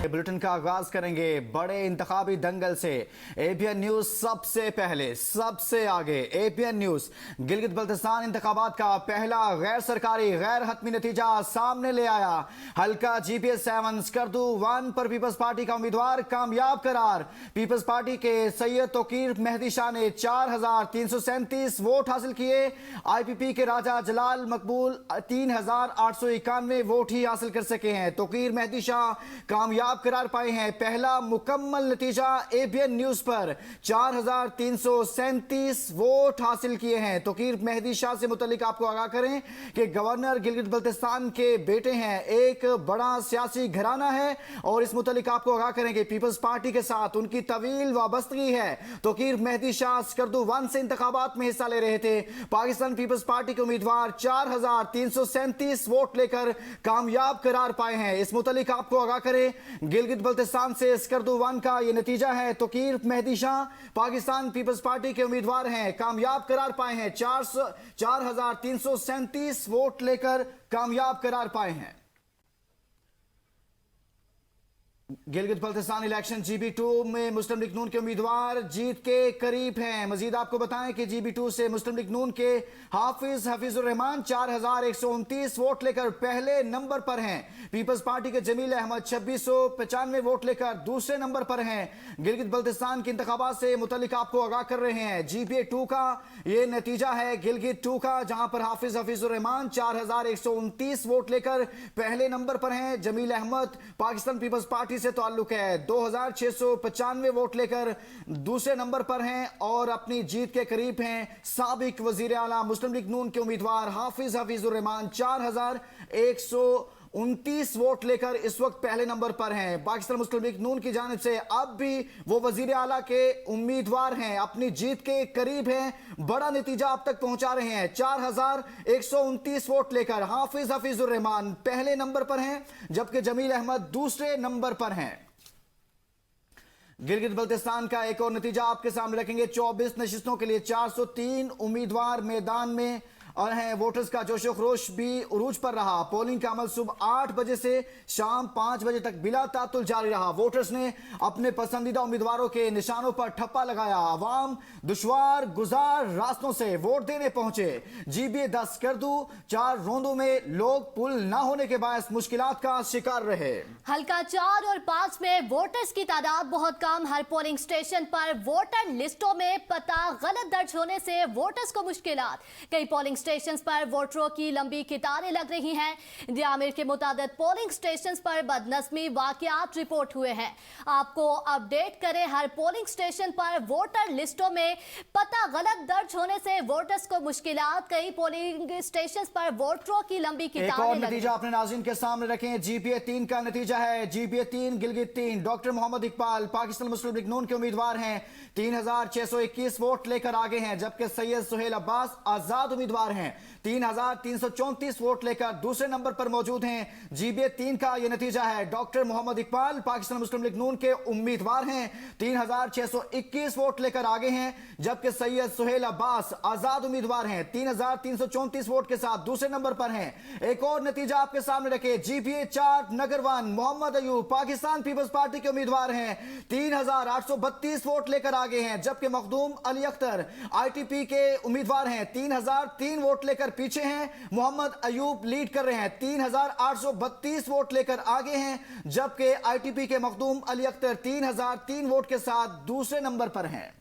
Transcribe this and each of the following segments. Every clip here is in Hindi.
बुलेटिन का आगाज करेंगे बड़े इंतखाबी दंगल से। एबीएन न्यूज सबसे पहले सबसे आगे। एबीएन न्यूज गिलगित बल्तिस्तान इंतखाबात का पहला गैर सरकारी गैर हतमी नतीजा सामने ले आया। हल्का जीपीए-7 स्कर्दू 1 पर पीपल्स पार्टी का उम्मीदवार कामयाब करार। पीपल्स पार्टी के सैयद तौकीर मेहदी शाह ने 4337 वोट हासिल किए। आईपीपी के राजा जलाल मकबूल 3891 वोट ही हासिल कर सके हैं। तौकीर मेहदी शाह कामयाब करार पाए हैं। पहला मुकम्मल नतीजा एबीएन न्यूज पर 4337 वोट हासिल किए हैं। तौकीर मेहदी शाह से मुतल्लिक आपको आगाह करें कि गवर्नर गिलगित बल्तिस्तान के बेटे हैं। एक बड़ा सियासी घराना है और इस मुतल्लिक आपको आगाह करें कि पीपल्स पार्टी के साथ उनकी तवील वाबस्तगी है। तौकीर मेहदी शाह स्कर्दू 1 से इंतखाबात में हिस्सा ले रहे थे। पाकिस्तान पीपल्स पार्टी के उम्मीदवार 4337 वोट लेकर कामयाब करार पाए हैं। इस मुतल्लिक आपको आगाह करें गिलगित बल्तिस्तान से स्कर्दू 1 का यह नतीजा है। तौकीर मेहदी शाह पाकिस्तान पीपल्स पार्टी के उम्मीदवार हैं, कामयाब करार पाए हैं। 4337 वोट लेकर कामयाब करार पाए हैं। गिलगित बल्तिस्तान इलेक्शन GB2 में मुस्लिम लीग नून के उम्मीदवार जीत के करीब हैं। मजीद आपको बताएं कि GB2 से मुस्लिम लीग नून के हाफिजुर रहमान 4129 वोट लेकर पहले नंबर पर हैं। पीपल्स पार्टी के जमील अहमद 2695 वोट लेकर दूसरे नंबर पर हैं। गिलगित बल्तिस्तान के इंतखाबात से मुतल्लिक आपको आगाह कर रहे हैं। GPA2 का यह नतीजा है गिलगित 2 का, जहां पर हाफिजुर रहमान 4129 वोट लेकर पहले नंबर पर हैं। जमील अहमद पाकिस्तान पीपल्स पार्टी से ताल्लुक है, 2695 वोट लेकर दूसरे नंबर पर हैं और अपनी जीत के करीब हैं। साबिक वजीर आला मुस्लिम लीग नून के उम्मीदवार हाफिजुर रहमान 4129 वोट लेकर इस वक्त पहले नंबर पर हैं। पाकिस्तान मुस्लिम लीग नून की जानिब से अब भी वो वजीर आला के उम्मीदवार हैं, अपनी जीत के करीब हैं, बड़ा नतीजा अब तक पहुंचा रहे हैं। 4129 वोट लेकर हाफिजुर रहमान पहले नंबर पर हैं, जबकि जमील अहमद दूसरे नंबर पर हैं। गिलगित बल्तिस्तान का एक और नतीजा आपके सामने रखेंगे। 24 नशिस्तों के लिए 403 उम्मीदवार मैदान में और हैं। वोटर्स का जोशो खरोश भी उरूज पर रहा। पोलिंग का अमल सुबह 8 बजे से शाम 5 बजे तक बिला तातुल जारी रहा। वोटर्स ने अपने पसंदीदा उम्मीदवारों के निशानों पर ठप्पा लगाया। आवाम दुश्वार गुजार रास्तों से वोट देने पहुंचे। GB10 स्कर्दू 4 रोंदों में लोग पुल न होने के बायस मुश्किलात का शिकार रहे। हल्का 4 और 5 में वोटर्स की तादाद बहुत कम। हर पोलिंग स्टेशन पर वोटर लिस्टों में पता गलत दर्ज होने से वोटर्स को मुश्किलात। कई पोलिंग स्टेशंस पर वोटरों की लंबी कतारें लग रही हैं। इंडिया आमिर के मुताबिक पोलिंग स्टेशंस पर बदनस्मी वाकयात रिपोर्ट हुए हैं। आपको अपडेट करें, हर पोलिंग स्टेशन पर वोटर लिस्टों में पता गलत दर्ज होने से वोटर्स को मुश्किलात। कई पोलिंग स्टेशंस पर वोटरों की लंबी कतारें। एक और नतीजा अपने नाज़रीन के सामने रखें। GPA3 का नतीजा है। GPA3 गिलगित 3 डॉक्टर मोहम्मद इकबाल पाकिस्तान मुस्लिम लीग नून के उम्मीदवार हैं, 3621 वोट लेकर आगे हैं, जबकि सैयद सुहेल अब्बास आजाद उम्मीदवार हैं, 3334 वोट लेकर दूसरे नंबर पर मौजूद हैं। GB3 का यह नतीजा है। डॉक्टर मोहम्मद इकबाल पाकिस्तान मुस्लिम लीग नून के उम्मीदवार हैं, 3621 वोट लेकर आगे हैं, जबकि सैयद सुहेल अब्बास आजाद उम्मीदवार हैं, 3334 वोट के साथ दूसरे नंबर पर हैं। एक और नतीजा आपके सामने रखे। GPA4 नगर 1 मोहम्मद अयूब पाकिस्तान पीपल्स पार्टी के उम्मीदवार हैं, 3832 वोट लेकर आगे हैं, जबकि मखदूम अली अख्तर ITP के उम्मीदवार हैं, 3003 वोट लेकर पीछे हैं। मोहम्मद अयूब लीड कर रहे हैं, 3832 वोट लेकर आगे हैं, जबकि ITP के मखदूम अली अख्तर 3003 वोट के साथ दूसरे नंबर पर हैं।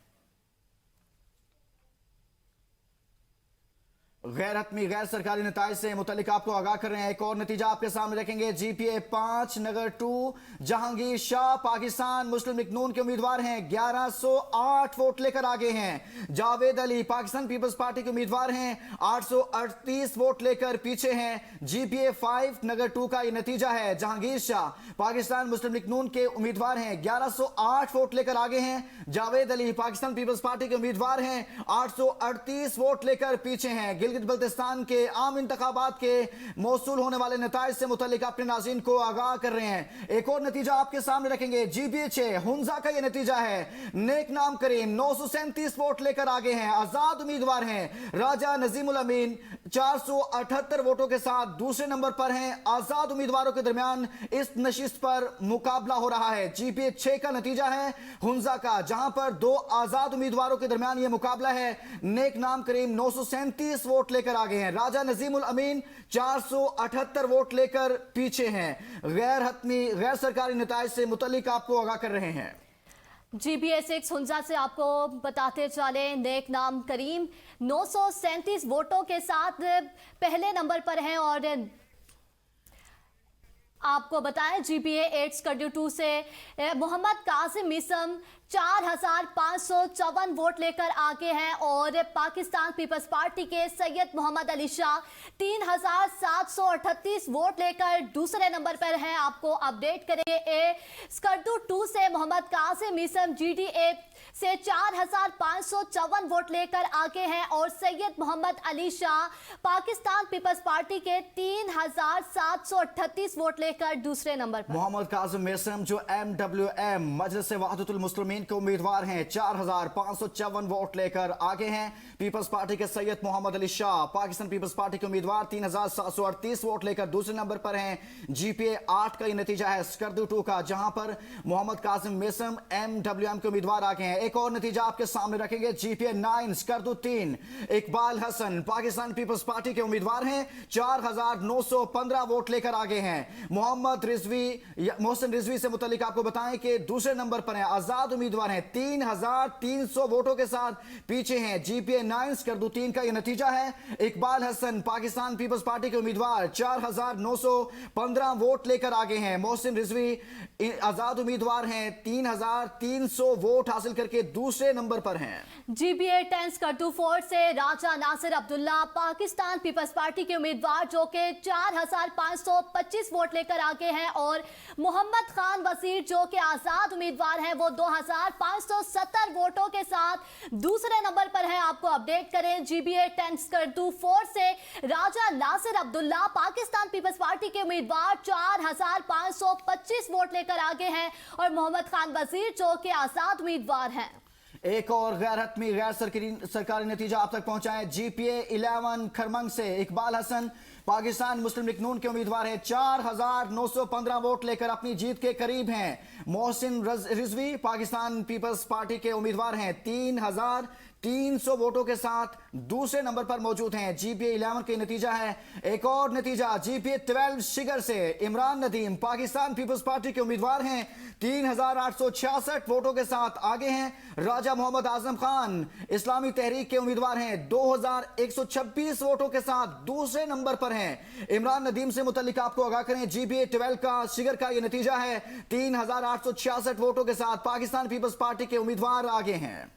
गैर हतमी गैर सरकारी नताइज से मुतल्लिक आपको आगाह कर रहे हैं। एक और नतीजा आपके सामने रखेंगे। GPA5 नगर 2 जहांगीर शाह पाकिस्तान मुस्लिम लीग नून के उम्मीदवार हैं, 1108 वोट लेकर आगे हैं। जावेद अली पाकिस्तान पीपल्स पार्टी के उम्मीदवार हैं, 838 वोट लेकर पीछे हैं। GPA5 नगर 2 का यह नतीजा है। जहांगीर शाह पाकिस्तान मुस्लिम लीग नून के उम्मीदवार हैं, 1108 वोट लेकर आगे हैं। जावेद अली पाकिस्तान पीपल्स पार्टी के उम्मीदवार हैं, 838 वोट लेकर पीछे हैं। गिलगित बल्तिस्तान के आम इंतखाबात के मौसूल होने वाले नताइज से मुतल्लिक अपने नाज़रीन को आगाह कर रहे हैं। एक और नतीजा आपके सामने रखेंगे। GPA-6 हुंजा का यह नतीजा है। नेक नाम करीम 937 वोट लेकर आगे हैं। आजाद उम्मीदवार हैं राजा नजीमुल अमीन 478 वोटों के साथ दूसरे नंबर पर हैं। आजाद उम्मीदवारों के दरमियान इस नशिस्त पर मुकाबला हो रहा है। GPA-6 का नतीजा है हुंजा का, जहां पर दो आजाद उम्मीदवारों के दरमियान यह मुकाबला है। नेक नाम करीम 937 वोट लेकर आगे हैं। राजा नजीमुल अमीन 478 वोट लेकर पीछे हैं। गैर हतमी गैर सरकारी नताइज से मुतल्लिक आपको आगाह कर रहे हैं। GPA-6 हुंजा से आपको बताते चले, नेक नाम करीम 937 वोटों के साथ पहले नंबर पर हैं। और आपको बताएं GPA-8 स्कर्दू 2 से मोहम्मद कासिम मिसम 4554 वोट लेकर आगे हैं। और पाकिस्तान पीपल्स पार्टी के सैयद मोहम्मद अली शाह 3738 वोट लेकर दूसरे नंबर पर हैं। आपको अपडेट करेंगे स्कर्दू 2 से मोहम्मद कासिम मिसम GDA से 4554 वोट लेकर आगे हैं। और सैयद मोहम्मद अली शाह पाकिस्तान पीपल्स पार्टी के 3738 वोट लेकर दूसरे नंबर पर। मोहम्मद कासिम मिसम जो MWM मजलिस वहदतुल मुस्लिमीन के उम्मीदवार हैं 4554 वोट लेकर आगे हैं। पीपल्स पार्टी के सैयद मोहम्मद अली शाह पाकिस्तान पीपल्स पार्टी के उम्मीदवार 3738 वोट लेकर दूसरे नंबर पर हैं। GPA-8 का ये नतीजा है स्कर्दू 2 का, जहां पर मोहम्मद कासिम मिसम MWM के उम्मीदवार आगे हैं। एक और नतीजा आपके सामने रखेंगे। GPA-9 स्कर्दू 3 इकबाल हसन पाकिस्तान पीपल्स पार्टी के उम्मीदवार हैं 4915 वोट लेकर आगे हैं। मोहसिन रिजवी से मुतल्लिक आपको बताएं कि दूसरे नंबर पर हैं। आजाद उम्मीदवार हैं 3300 वोटों के साथ पीछे हैं। GPA-9 स्कर्दू 3 का यह नतीजा है। इकबाल हसन पाकिस्तान पीपल्स पार्टी के उम्मीदवार 4915 वोट लेकर आगे हैं। मोहसिन रिजवी आजाद उम्मीदवार हैं 3300 वोट हासिल करके दूसरे नंबर पर हैं। GPA-10 स्कर्दू 4 से राजा नासिर अब्दुल्ला पाकिस्तान पीपल्स पार्टी के उम्मीदवार जो कि 4525 वोट लेकर आगे हैं। और मोहम्मद खान वजीर जो कि आजाद उम्मीदवार हैं वो 2570 वोटों के साथ दूसरे नंबर पर हैं। आपको अपडेट करें GPA-10 स्कर्दू 4 से राजा नासिर अब्दुल्ला पाकिस्तान पीपल्स पार्टी के उम्मीदवार 4525 वोट लेकर आगे हैं। और मोहम्मद खान वजीर जो कि आजाद उम्मीदवार हैं। एक और गैर हतमी गैर सरकारी नतीजा आप तक पहुंचाएं। GPA-11 खरमंग से इकबाल हसन पाकिस्तान मुस्लिम लीग नून के उम्मीदवार हैं 4915 वोट लेकर अपनी जीत के करीब हैं। मोहसिन रिजवी पाकिस्तान पीपल्स पार्टी के उम्मीदवार हैं 3300 वोटों के साथ दूसरे नंबर पर मौजूद हैं। GPA-11 के नतीजा है। एक और नतीजा GPA-12 शिगर से इमरान नदीम पाकिस्तान पीपल्स पार्टी के उम्मीदवार हैं 3866 वोटों के साथ आगे हैं। राजा मोहम्मद आजम खान इस्लामी तहरीक के उम्मीदवार हैं 2126 वोटों के साथ दूसरे नंबर पर हैं। इमरान नदीम से मुतल्लिक आपको आगाह करें GPA-12 का शिगर का यह नतीजा है 3866 वोटों के साथ पाकिस्तान पीपल्स पार्टी के उम्मीदवार आगे हैं।